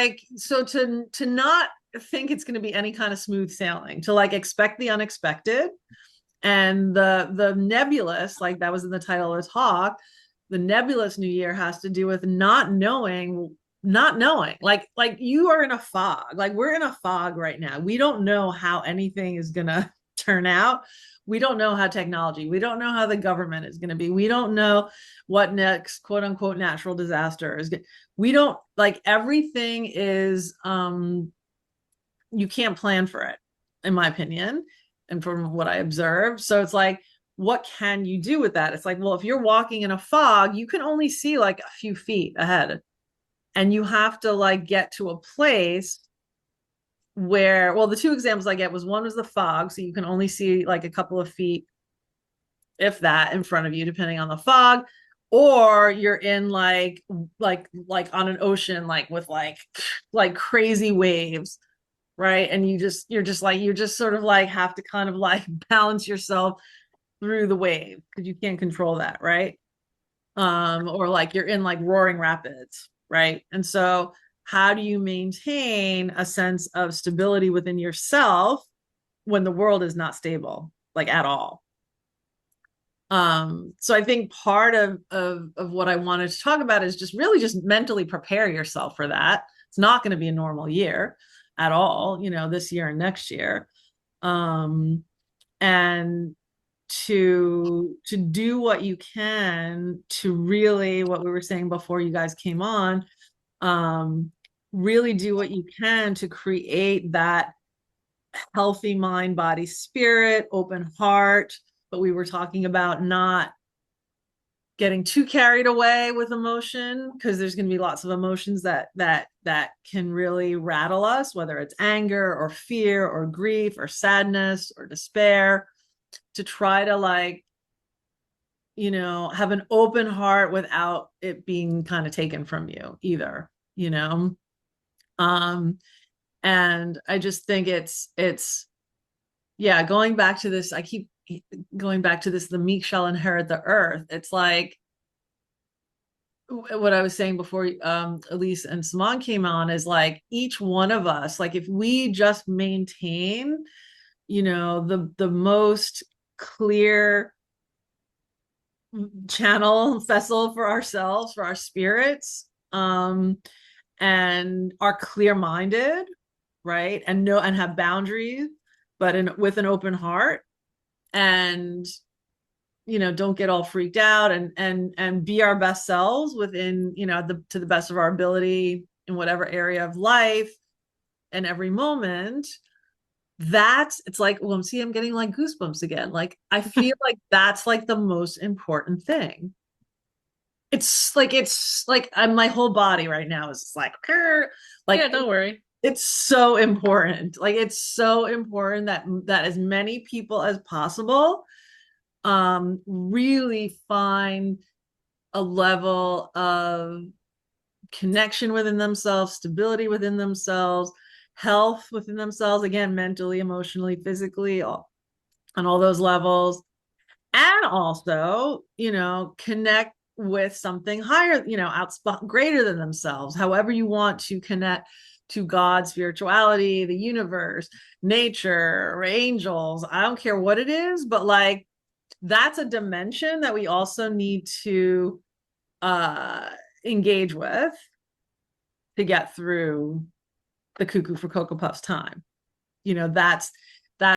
like, so to not think it's going to be any kind of smooth sailing, to like expect the unexpected. And the nebulous, like that was in the title of the talk, the nebulous new year has to do with not knowing, like you are in a fog, like we're in a fog right now. We don't know how anything is gonna turn out. We don't know how technology, we don't know how the government is going to be. We don't know what next quote unquote natural disaster is. We don't, like, everything is you can't plan for it, in my opinion, and from what I observed. So it's like, what can you do with that? It's like, well, if you're walking in a fog, you can only see like a few feet ahead. And you have to like get to a place where, well, the two examples I get was, one was the fog. So you can only see like a couple of feet, if that, in front of you, depending on the fog. Or you're in like on an ocean, like with like crazy waves, right? And you just sort of like have to kind of like balance yourself through the wave because you can't control that, right? Or like you're in like roaring rapids, right? And so how do you maintain a sense of stability within yourself when the world is not stable, like at all? So I think part of what I wanted to talk about is just really just mentally prepare yourself for that. It's not going to be a normal year at all, this year and next year. And to do what you can to really, what we were saying before you guys came on, really do what you can to create that healthy mind, body, spirit, open heart. But we were talking about not getting too carried away with emotion, because there's going to be lots of emotions that can really rattle us, whether it's anger or fear or grief or sadness or despair. To try to like, have an open heart without it being kind of taken from you either, um and I just think it's yeah, going back to this, I keep going back to this, the meek shall inherit the earth. It's like what I was saying before Elise and Simon came on, is like each one of us, like if we just maintain, the most clear channel vessel for ourselves, for our spirits, and are clear-minded, right? And know and have boundaries, but with an open heart, and don't get all freaked out, and be our best selves within, to the best of our ability in whatever area of life and every moment. It's like, well, I'm getting like goosebumps again. Like I feel like that's like the most important thing. It's like my whole body right now is like, like Yeah, don't worry. it's so important. Like it's so important that as many people as possible really find a level of connection within themselves, stability within themselves, health within themselves, again, mentally, emotionally, physically, on all those levels. And also, connect with something higher, greater than themselves, however you want to connect to God, spirituality, the universe, nature, or angels. I don't care what it is, but like that's a dimension that we also need to uh engage with to get through the cuckoo for Cocoa Puffs time. That's